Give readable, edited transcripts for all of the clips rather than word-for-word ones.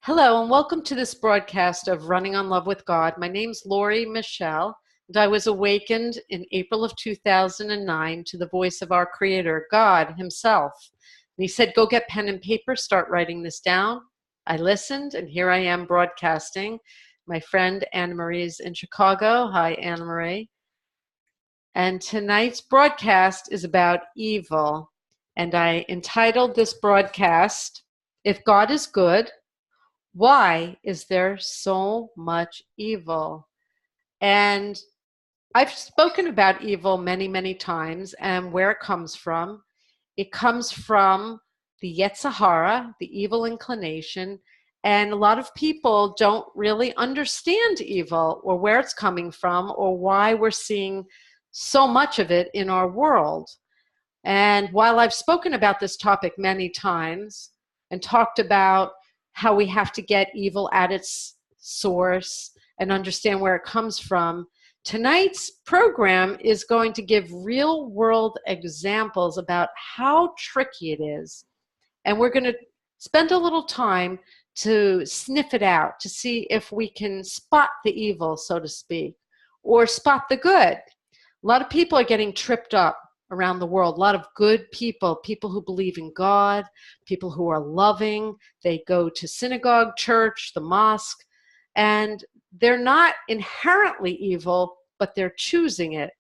Hello, and welcome to this broadcast of Running on Love with God. My name's Lori Michelle, and I was awakened in April of 2009 to the voice of our Creator, God Himself. And He said, go get pen and paper, start writing this down. I listened, and here I am broadcasting. My friend Anna Marie's in Chicago. Hi, Anna Marie. And tonight's broadcast is about evil. And I entitled this broadcast, If God is Good, Why is there so much evil? And I've spoken about evil many, many times and where it comes from. It comes from the yetze, the evil inclination, and a lot of people don't really understand evil or where it's coming from or why we're seeing so much of it in our world. And while I've spoken about this topic many times and talked about how we have to get evil at its source and understand where it comes from, tonight's program is going to give real world examples about how tricky it is. And we're going to spend a little time to sniff it out, to see if we can spot the evil, so to speak, or spot the good. A lot of people are getting tripped up around the world. A lot of good people, people who believe in God, people who are loving. They go to synagogue, church, the mosque, and they're not inherently evil, but they're choosing it.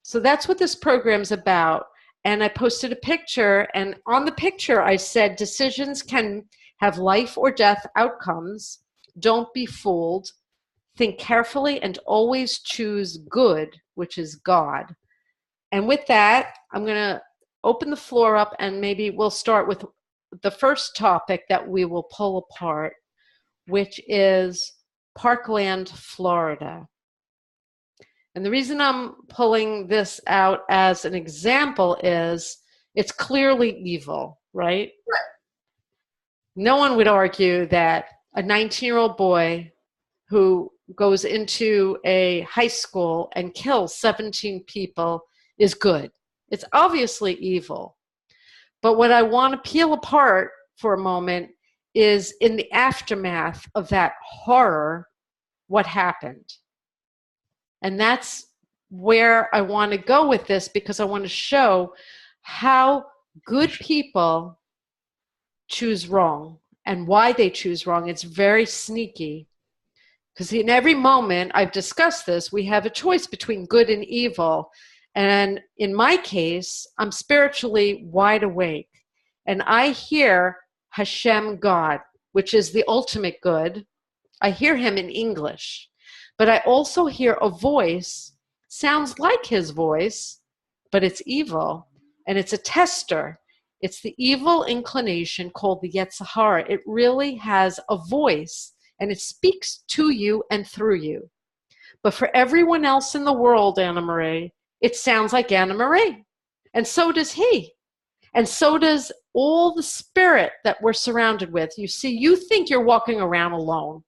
So that's what this program's about. And I posted a picture, and on the picture I said, decisions can have life or death outcomes. Don't be fooled. Think carefully and always choose good, which is God. And with that, I'm going to open the floor up, and maybe we'll start with the first topic that we will pull apart, which is Parkland, Florida. And the reason I'm pulling this out as an example is it's clearly evil, right? Right. No one would argue that a 19-year-old boy who goes into a high school and kills 17 people is good. It's obviously evil. But what I want to peel apart for a moment is in the aftermath of that horror, what happened? And that's where I want to go with this, because I want to show how good people choose wrong and why they choose wrong. It's very sneaky. Because in every moment, I've discussed this, we have a choice between good and evil. And in my case, I'm spiritually wide awake. And I hear Hashem, God, which is the ultimate good. I hear him in English. But I also hear a voice, sounds like his voice, but it's evil. And it's a tester. It's the evil inclination called the yetze. It really has a voice. And it speaks to you and through you. But for everyone else in the world, Anna Marie, it sounds like Anna Marie. And so does he. And so does all the spirit that we're surrounded with. You see, you think you're walking around alone.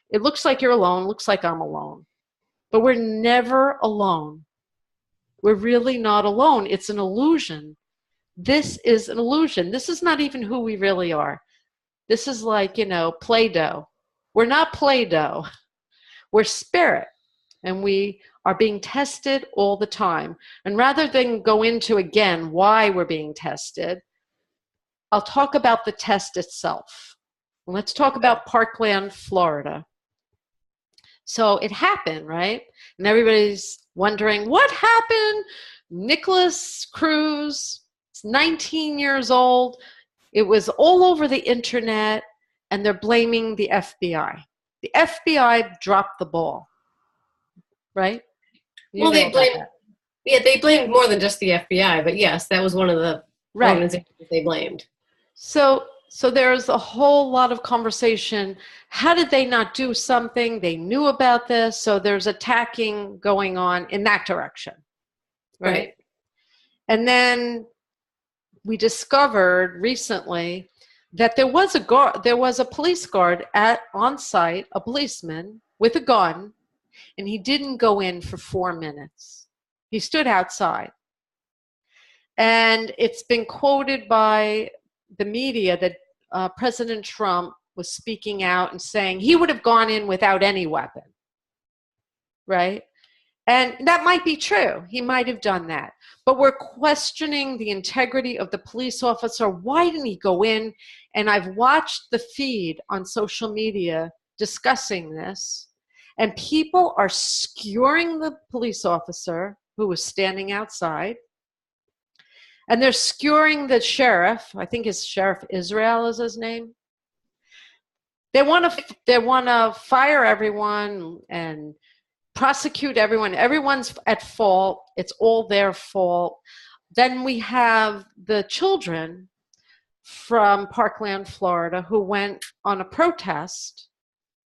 It looks like you're alone, looks like I'm alone. But we're never alone. We're really not alone. It's an illusion. This is an illusion. This is not even who we really are. This is like, Play-Doh. We're not Play-Doh. We're spirit, and we are being tested all the time. And rather than go into, again, why we're being tested, I'll talk about the test itself. Let's talk about Parkland, Florida. So it happened, right? And everybody's wondering, what happened? Nicholas Cruz, 19 years old. It was all over the internet. And they're blaming the FBI. The FBI dropped the ball, right? They blamed more than just the FBI, but yes, that was one of the organizations they blamed. So there's a whole lot of conversation. How did they not do something? They knew about this, so there's attacking going on in that direction, right? And then we discovered recently that there was a police guard on site, a policeman with a gun, and he didn't go in for 4 minutes. He stood outside. And it's been quoted by the media that President Trump was speaking out and saying he would have gone in without any weapon, right? And that might be true. He might have done that. But we're questioning the integrity of the police officer. Why didn't he go in? And I've watched the feed on social media discussing this, and people are skewering the police officer who was standing outside, and they're skewering the sheriff. I think it's Sheriff Israel is his name. They want to fire everyone and prosecute everyone. Everyone's at fault. It's all their fault. Then we have the children from Parkland, Florida, who went on a protest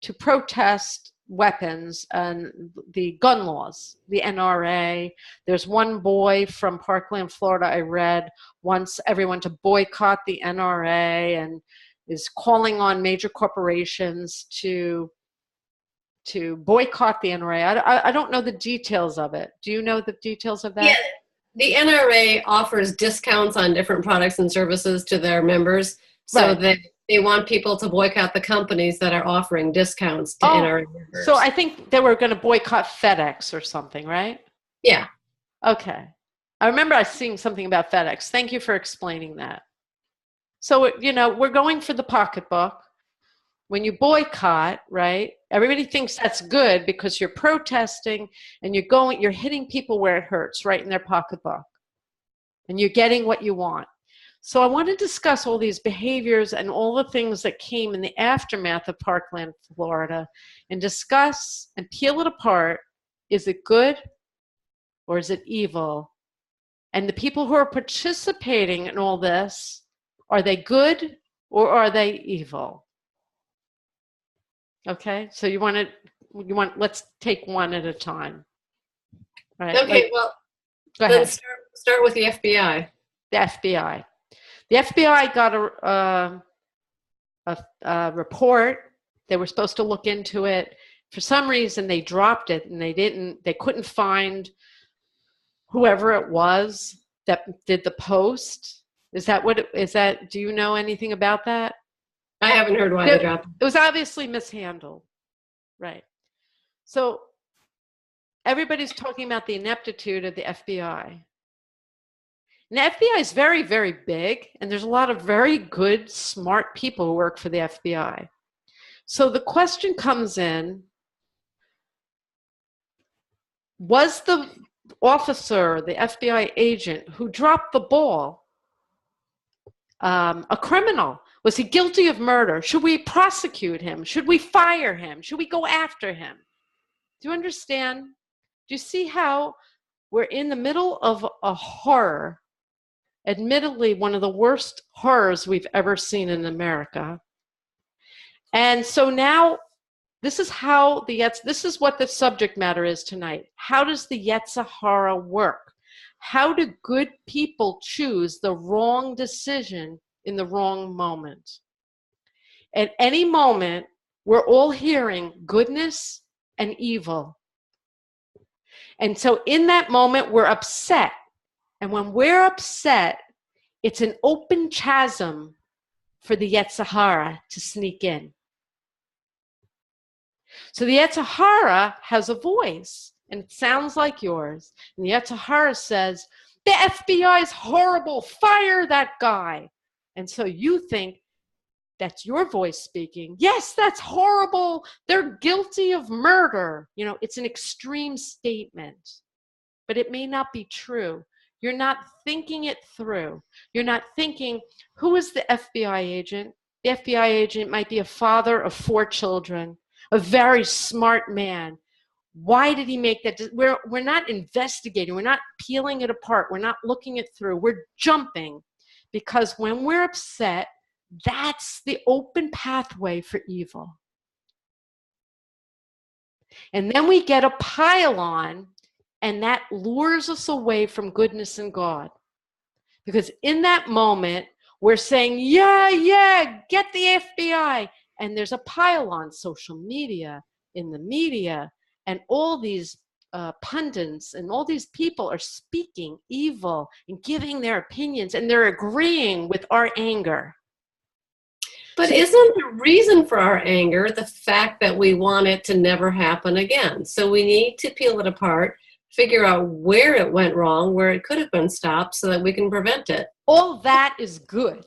to protest weapons and the gun laws, the NRA. There's one boy from Parkland, Florida, I read, wants everyone to boycott the NRA and is calling on major corporations to boycott the NRA. I don't know the details of it. Do you know the details of that? Yeah, the NRA offers discounts on different products and services to their members, so that they want people to boycott the companies that are offering discounts to NRA members. So I think they were going to boycott FedEx or something, right? Yeah. Okay. I remember seeing something about FedEx. Thank you for explaining that. So, we're going for the pocketbook. When you boycott, right, everybody thinks that's good because you're protesting and you're hitting people where it hurts, right in their pocketbook. And you're getting what you want. So I want to discuss all these behaviors and all the things that came in the aftermath of Parkland, Florida, and discuss and peel it apart. Is it good or is it evil? And the people who are participating in all this, are they good or are they evil? Okay, so let's take one at a time. Right? Okay, go then ahead. Start with the FBI. The FBI. The FBI got a report. They were supposed to look into it. For some reason, they dropped it, and they couldn't find whoever it was that did the post. Is that, do you know anything about that? I haven't heard why they dropped it. It was obviously mishandled. Right. So everybody's talking about the ineptitude of the FBI. And the FBI is very, very big, and there's a lot of very good, smart people who work for the FBI. So the question comes in, was the officer, the FBI agent who dropped the ball, a criminal? Was he guilty of murder? Should we prosecute him? Should we fire him? Should we go after him? Do you understand? Do you see how we're in the middle of a horror, admittedly one of the worst horrors we've ever seen in America? And so now this is what the subject matter is tonight. How does the yetze hara work? How do good people choose the wrong decision in the wrong moment? At any moment, we're all hearing goodness and evil. And so in that moment, we're upset. And when we're upset, it's an open chasm for the yetze hara to sneak in. So the yetze hara has a voice, and it sounds like yours. And the yetze hara says, the FBI is horrible, fire that guy. And so you think that's your voice speaking. Yes, that's horrible. They're guilty of murder. It's an extreme statement, but it may not be true. You're not thinking it through. You're not thinking, who is the FBI agent? The FBI agent might be a father of 4 children, a very smart man. Why did he make that? We're not investigating. We're not peeling it apart. We're not looking it through. We're jumping. Because when we're upset, that's the open pathway for evil. And then we get a pile on, and that lures us away from goodness and God. Because in that moment, we're saying, yeah, get the FBI. And there's a pile on social media, in the media, and all these pundits and all these people are speaking evil and giving their opinions, and they're agreeing with our anger. But isn't the reason for our anger the fact that we want it to never happen again? So we need to peel it apart, figure out where it went wrong, where it could have been stopped so that we can prevent it. All that is good.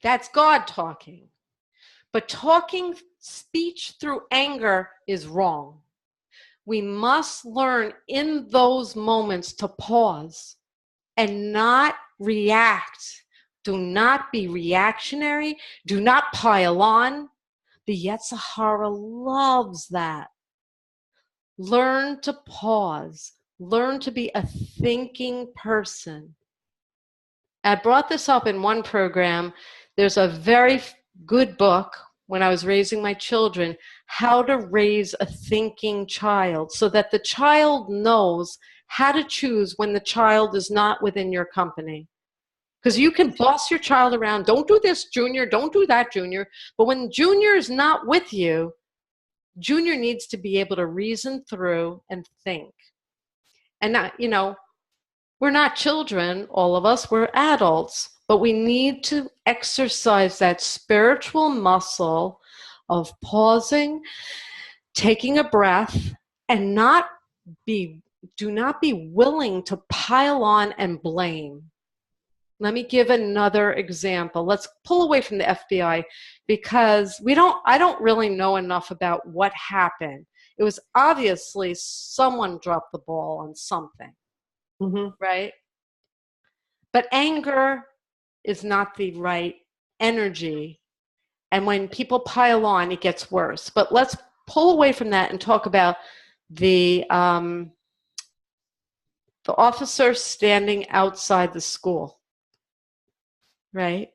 That's God talking. But talking speech through anger is wrong. We must learn in those moments to pause and not react. Do not be reactionary. Do not pile on. The yetze loves that. Learn to pause. Learn to be a thinking person. I brought this up in one program. There's a very good book when I was raising my children, How to Raise a Thinking Child, so that the child knows how to choose when the child is not within your company. Because you can boss your child around, don't do this, Junior, don't do that, Junior. But when Junior is not with you, Junior needs to be able to reason through and think. And not, we're not children, all of us, we're adults, but we need to exercise that spiritual muscle of pausing, taking a breath, and do not be willing to pile on and blame. Let me give another example. Let's pull away from the FBI because I don't really know enough about what happened. It was obviously someone dropped the ball on something, right? But anger is not the right energy. And when people pile on, it gets worse. But let's pull away from that and talk about the officer standing outside the school. Right?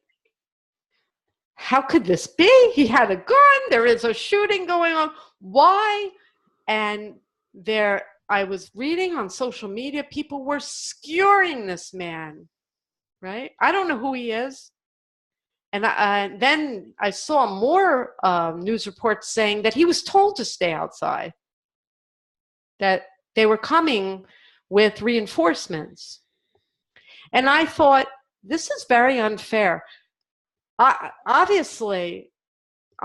How could this be? He had a gun. There is a shooting going on. Why? And I was reading on social media, people were skewering this man, right? I don't know who he is. And then I saw more news reports saying that he was told to stay outside, that they were coming with reinforcements. And I thought, this is very unfair. Obviously,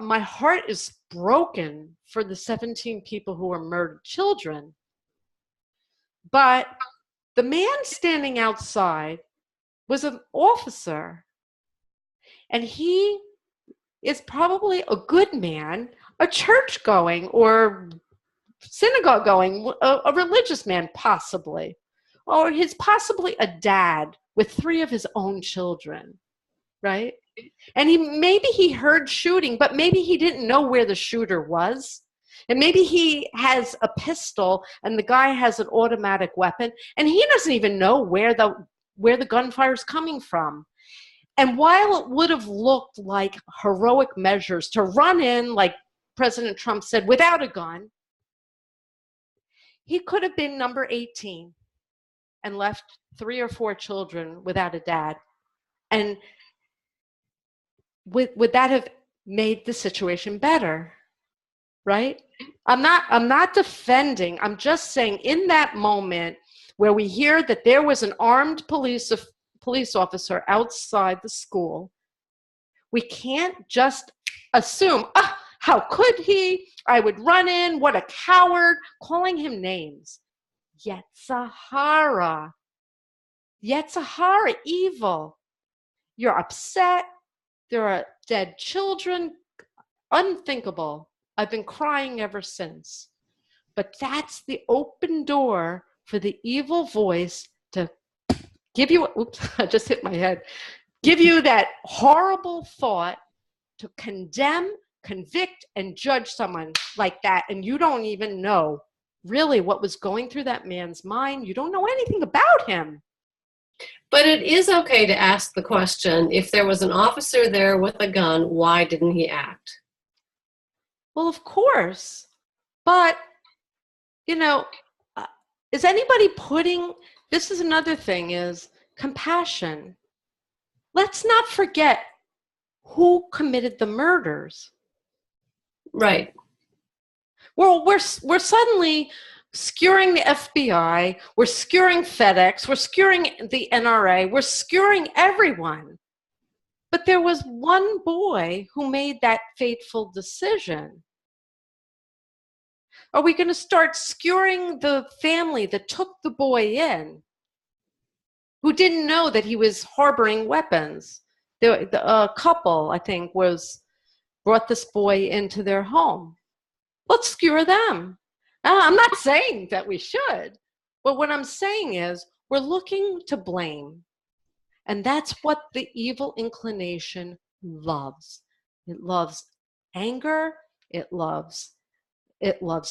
my heart is broken for the 17 people who were murdered, children. But the man standing outside was an officer. And he is probably a good man, a church going or synagogue going, a religious man possibly. Or he's possibly a dad with 3 of his own children, right? And maybe he heard shooting, but maybe he didn't know where the shooter was. And maybe he has a pistol and the guy has an automatic weapon and he doesn't even know where the gunfire is coming from. And while it would have looked like heroic measures to run in, like President Trump said, without a gun, he could have been number 18 and left 3 or 4 children without a dad. And would that have made the situation better? Right? I'm not defending. I'm just saying in that moment where we hear that there was an armed police officer outside the school, we can't just assume, how could he? I would run in. What a coward. Calling him names. Yetze hara. Yetze hara, evil. You're upset. There are dead children. Unthinkable. I've been crying ever since. But that's the open door for the evil voice to give you, oops, I just hit my head, give you that horrible thought to condemn, convict, and judge someone like that. And you don't even know really what was going through that man's mind. You don't know anything about him. But it is okay to ask the question, if there was an officer there with a gun, why didn't he act? Well, of course. But, is anybody this is another thing, is compassion. Let's not forget who committed the murders. Right. Well, we're suddenly skewering the FBI, we're skewering FedEx, we're skewering the NRA, we're skewering everyone. But there was one boy who made that fateful decision. Are we going to start skewering the family that took the boy in, who didn't know that he was harboring weapons? A couple, I think, brought this boy into their home. Let's skewer them. I'm not saying that we should, but what I'm saying is we're looking to blame. And that's what the evil inclination loves. It loves anger. It loves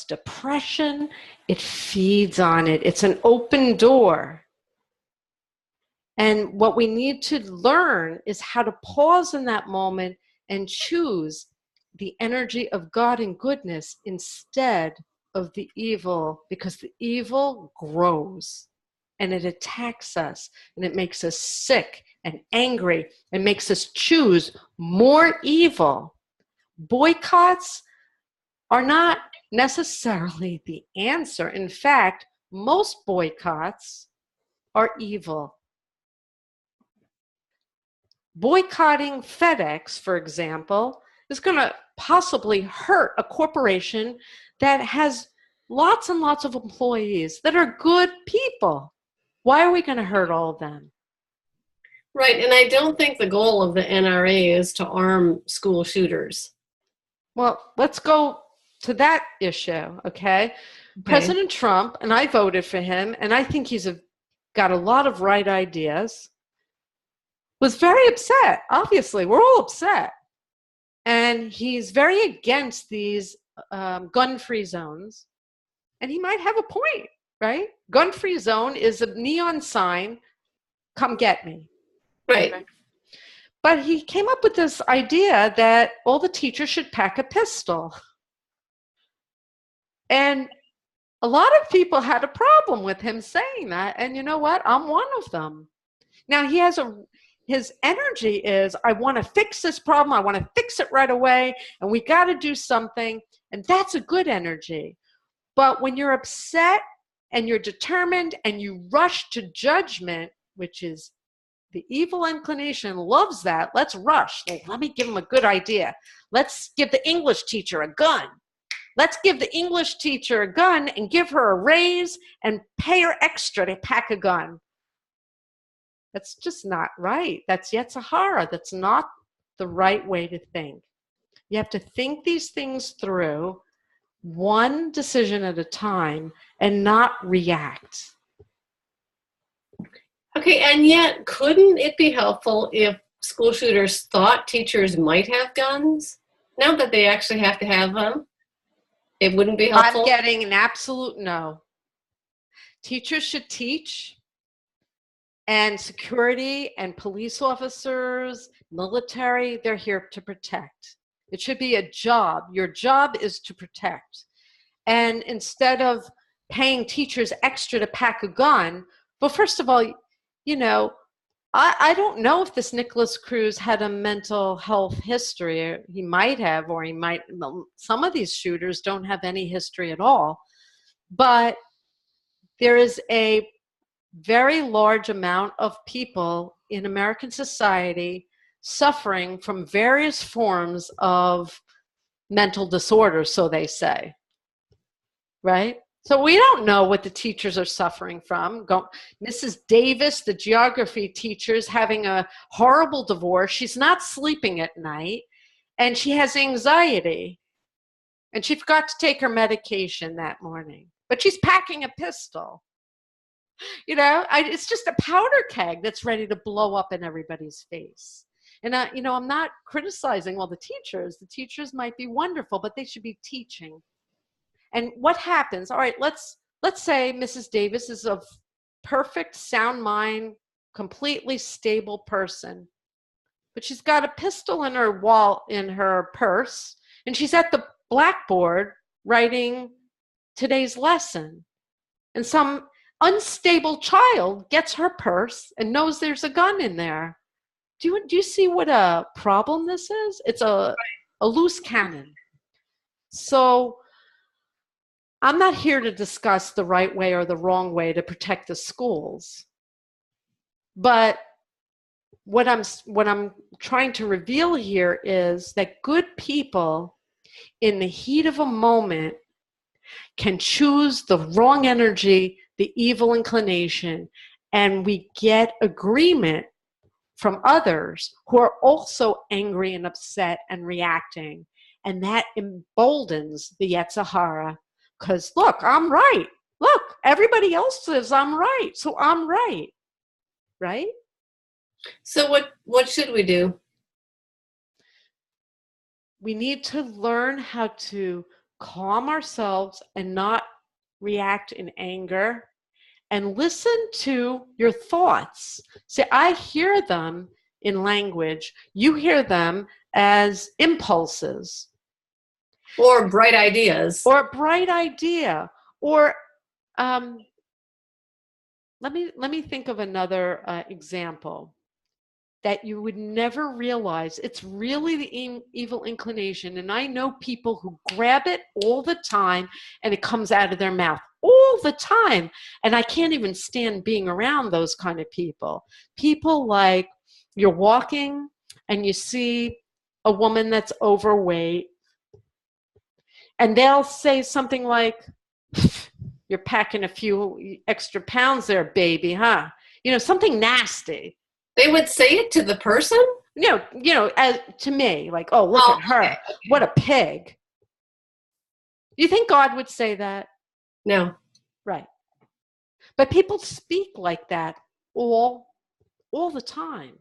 depression. It feeds on it. It's an open door. And what we need to learn is how to pause in that moment and choose the energy of God and goodness instead of the evil, because the evil grows and it attacks us and it makes us sick and angry and makes us choose more evil. Boycotts are not necessarily the answer. In fact, most boycotts are evil. Boycotting FedEx, for example, is going to possibly hurt a corporation that has lots and lots of employees that are good people. Why are we going to hurt all of them? Right, and I don't think the goal of the NRA is to arm school shooters. Well, let's go to that issue, okay? President Trump, and I voted for him, and I think he's got a lot of right ideas, was very upset. Obviously, we're all upset. And he's very against these gun-free zones. And he might have a point, right? Gun-free zone is a neon sign, come get me. Right. But he came up with this idea that all the teachers should pack a pistol. And a lot of people had a problem with him saying that. And you know what? I'm one of them. Now, his energy is, I want to fix this problem. I want to fix it right away. And we got to do something. And that's a good energy. But when you're upset and you're determined and you rush to judgment, which is the evil inclination loves that. Let's rush. Like, let me give him a good idea. Let's give the English teacher a gun. Let's give the English teacher a gun and give her a raise and pay her extra to pack a gun. That's just not right. That's yetze. That's not the right way to think. You have to think these things through, one decision at a time, and not react. Okay, and yet, couldn't it be helpful if school shooters thought teachers might have guns? Now that they actually have to have them, it wouldn't be helpful? I'm getting an absolute no. Teachers should teach, and security and police officers, military, they're here to protect. It should be a job. Your job is to protect. And instead of paying teachers extra to pack a gun, well, first of all, you know, I don't know if this Nicholas Cruz had a mental health history. He might have, or he might. Some of these shooters don't have any history at all. But there is a very large amount of people in American society suffering from various forms of mental disorders, so they say, right? So we don't know what the teachers are suffering from. Mrs. Davis, the geography teacher, is having a horrible divorce. She's not sleeping at night, and she has anxiety. And she forgot to take her medication that morning. But she's packing a pistol. You know, it's just a powder keg that's ready to blow up in everybody's face. And, you know, I'm not criticizing all the teachers. The teachers might be wonderful, but they should be teaching. And what happens? All right, let's say Mrs. Davis is a perfect, sound mind, completely stable person. But she's got a pistol in her purse, and she's at the blackboard writing today's lesson. And some unstable child gets her purse and knows there's a gun in there. Do you see what a problem this is? It's a loose cannon. So I'm not here to discuss the right way or the wrong way to protect the schools. But what I'm trying to reveal here is that good people in the heat of a moment can choose the wrong energy, the evil inclination, and we get agreement from others who are also angry and upset and reacting. And that emboldens the yetze, because look, I'm right. Look, everybody else says I'm right, so I'm right. Right? So what should we do? We need to learn how to calm ourselves and not react in anger and listen to your thoughts. See, I hear them in language. You hear them as impulses. Or bright ideas. Or a bright idea. Or let me think of another example that you would never realize. It's really the evil inclination. And I know people who grab it all the time and it comes out of their mouth all the time. And I can't even stand being around those kind of people. People like you're walking and you see a woman that's overweight and they'll say something like, you're packing a few extra pounds there, baby, huh? You know, something nasty. They would say it to the person? As to me, like, oh, look at her. Okay. What a pig. You think God would say that? No. Right. But people speak like that all the time.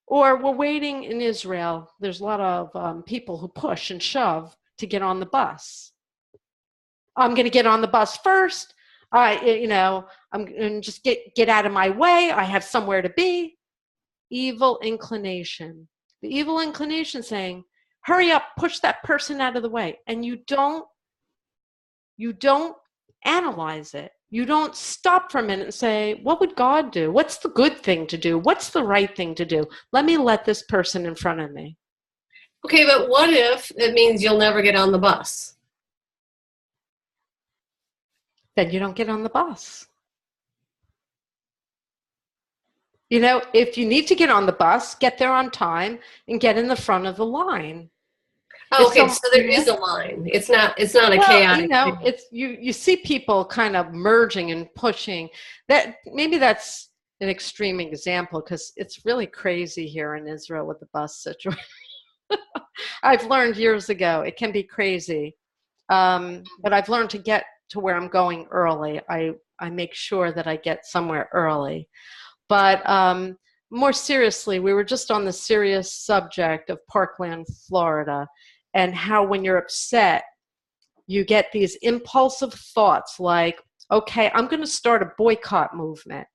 Or we're waiting in Israel. There's a lot of people who push and shove to get on the bus. I'm going to get on the bus first. I'm going to just get out of my way. I have somewhere to be. Evil inclination. The evil inclination saying, hurry up, push that person out of the way. And you don't analyze it. You don't stop for a minute and say, what would God do? What's the good thing to do? What's the right thing to do? Let me let this person in front of me. Okay, but what if it means you'll never get on the bus? Then you don't get on the bus. You know, if you need to get on the bus, get there on time and get in the front of the line. Oh, okay, so there is a line. It's not a chaotic. You know, it's you see people kind of merging and pushing. That maybe that's an extreme example because it's really crazy here in Israel with the bus situation. I've learned years ago it can be crazy, but I've learned to get to where I'm going early. I make sure that I get somewhere early. But more seriously, we were just on the serious subject of Parkland, Florida, and how when you're upset, you get these impulsive thoughts like, okay, I'm going to start a boycott movement.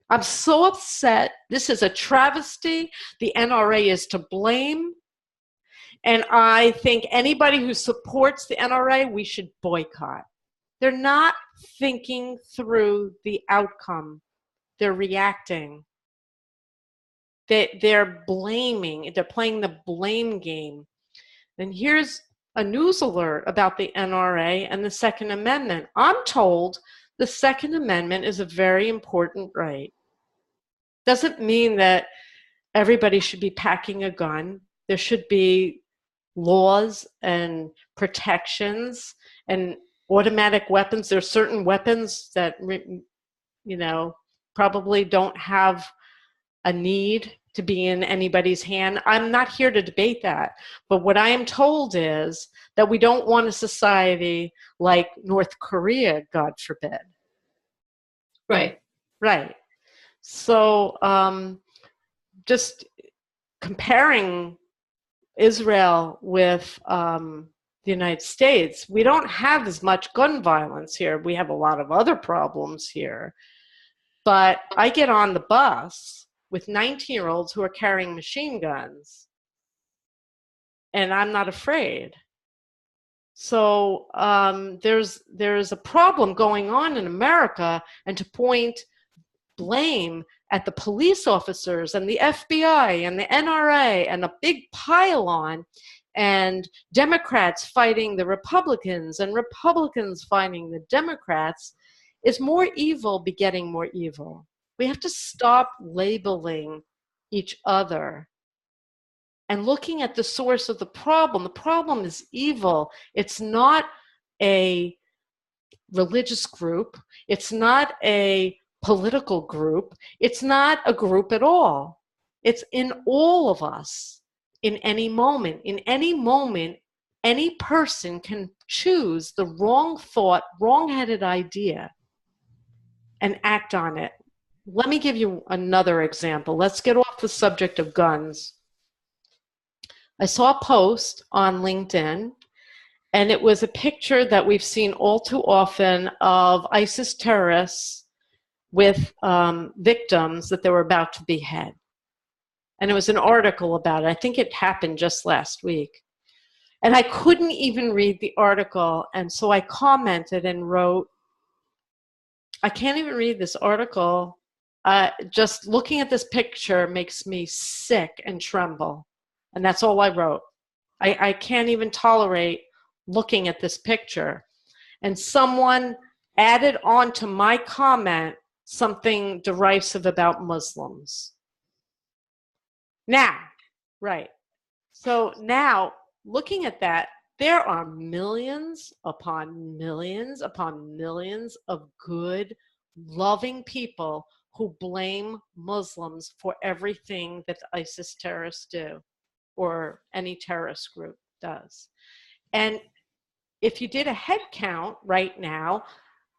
I'm so upset. This is a travesty. The NRA is to blame. And I think anybody who supports the NRA, we should boycott. They're not thinking through the outcome. They're reacting. They're blaming. They're playing the blame game. And here's a news alert about the NRA and the Second Amendment. I'm told the Second Amendment is a very important right. Doesn't mean that everybody should be packing a gun. There should be laws and protections and automatic weapons. There are certain weapons that, probably don't have a need to be in anybody's hand. I'm not here to debate that. But what I am told is that we don't want a society like North Korea, God forbid. Right. Right. So just comparing Israel with the United States, we don't have as much gun violence here. We have a lot of other problems here. But I get on the bus with 19-year-olds who are carrying machine guns, and I'm not afraid. So there's a problem going on in America, and to point blame at the police officers and the FBI and the NRA and a big pile-on, and Democrats fighting the Republicans and Republicans fighting the Democrats, is more evil begetting more evil. We have to stop labeling each other and looking at the source of the problem. The problem is evil. It's not a religious group. It's not a political group. It's not a group at all. It's in all of us in any moment. In any moment, any person can choose the wrong thought, wrong-headed idea, and act on it. Let me give you another example. Let's get off the subject of guns. I saw a post on LinkedIn, and it was a picture that we've seen all too often of ISIS terrorists with victims that they were about to behead. And it was an article about it. I think it happened just last week. And I couldn't even read the article, and so I commented and wrote, I can't even read this article. Just looking at this picture makes me sick and tremble. And that's all I wrote. I can't even tolerate looking at this picture. And someone added on to my comment something derisive about Muslims. Now, right. So now, looking at that, there are millions upon millions upon millions of good, loving people who blame Muslims for everything that the ISIS terrorists do, or any terrorist group does. And if you did a head count right now,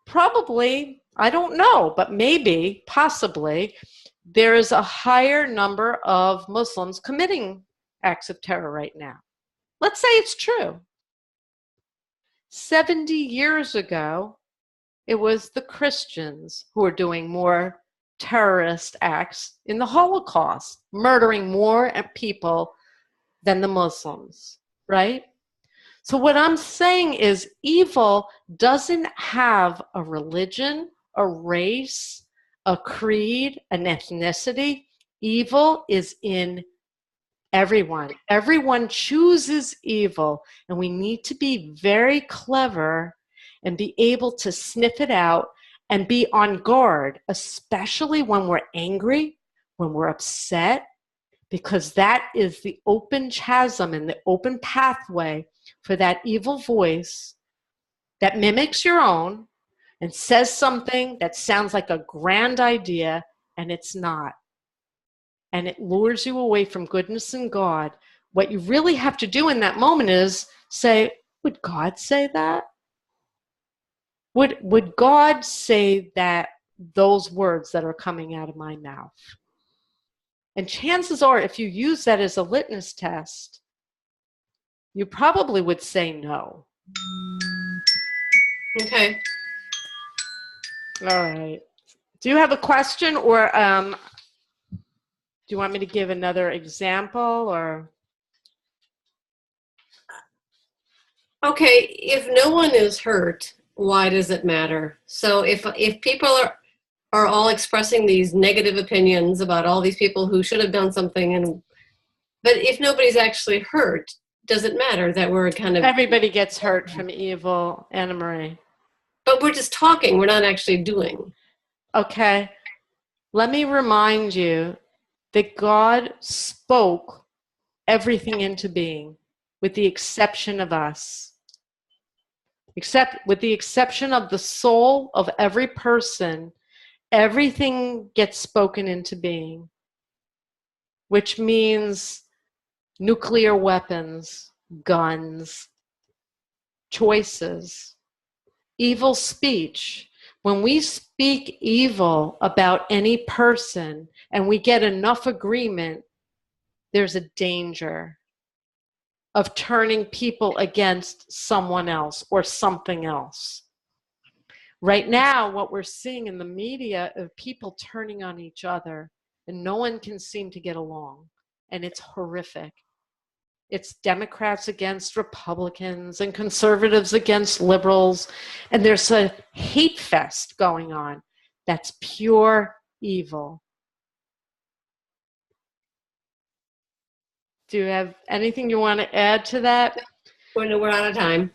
probably, I don't know, but maybe, possibly, there is a higher number of Muslims committing acts of terror right now. Let's say it's true. 70 years ago, it was the Christians who were doing more terrorist acts in the Holocaust, murdering more people than the Muslims, right? So what I'm saying is evil doesn't have a religion, a race, a creed, an ethnicity. Evil is in everyone. Everyone chooses evil, and we need to be very clever and be able to sniff it out and be on guard, especially when we're angry, when we're upset, because that is the open chasm and the open pathway for that evil voice that mimics your own and says something that sounds like a grand idea, and it's not. And it lures you away from goodness and God. What you really have to do in that moment is say, would God say that? Would God say that, those words that are coming out of my mouth? And chances are, if you use that as a litmus test, you probably would say no. Okay. All right. Do you have a question, or do you want me to give another example, or? Okay, if no one is hurt, why does it matter? So if people are all expressing these negative opinions about all these people who should have done something, but if nobody's actually hurt, does it matter that we're kind of... Everybody gets hurt from evil, Anna Marie. But we're just talking, we're not actually doing. Okay. Let me remind you that God spoke everything into being, with the exception of us. With the exception of the soul of every person, everything gets spoken into being, which means nuclear weapons, guns, choices, evil speech. When we speak evil about any person and we get enough agreement, there's a danger of turning people against someone else or something else. Right now, what we're seeing in the media is people turning on each other, and no one can seem to get along, and it's horrific. It's Democrats against Republicans and conservatives against liberals, and there's a hate fest going on that's pure evil. Do you have anything you want to add to that? We're out of time.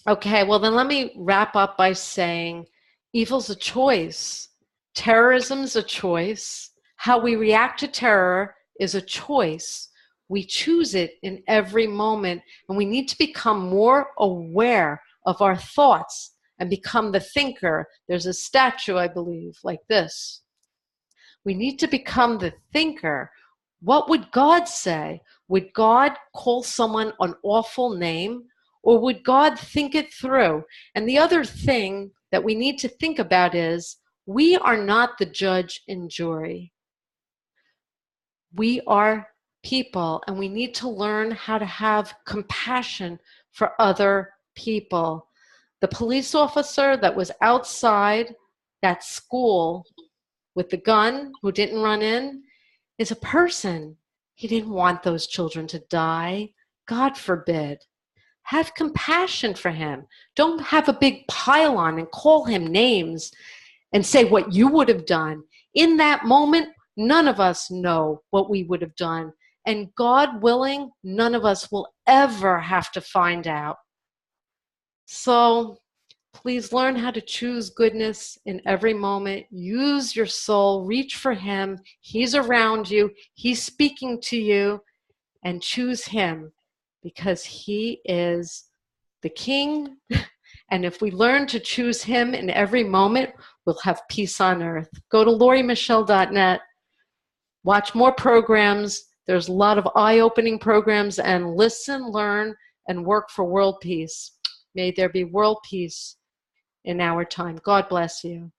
Okay, well then let me wrap up by saying evil's a choice. Terrorism is a choice. How we react to terror is a choice. We choose it in every moment, and we need to become more aware of our thoughts and become the thinker. There's a statue, I believe, like this. We need to become the thinker. What would God say? Would God call someone an awful name, or would God think it through? And the other thing that we need to think about is we are not the judge and jury. We are people, and we need to learn how to have compassion for other people. The police officer that was outside that school with the gun, who didn't run in, is a person. He didn't want those children to die. God forbid. Have compassion for him. Don't have a big pile-on and call him names and say what you would have done. In that moment, none of us know what we would have done. And God willing, none of us will ever have to find out. So please learn how to choose goodness in every moment. Use your soul. Reach for him. He's around you. He's speaking to you. And choose him because he is the king. And if we learn to choose him in every moment, we'll have peace on earth. Go to lauriemichelle.net. Watch more programs. There's a lot of eye-opening programs. And listen, learn, and work for world peace. May there be world peace in our time. God bless you.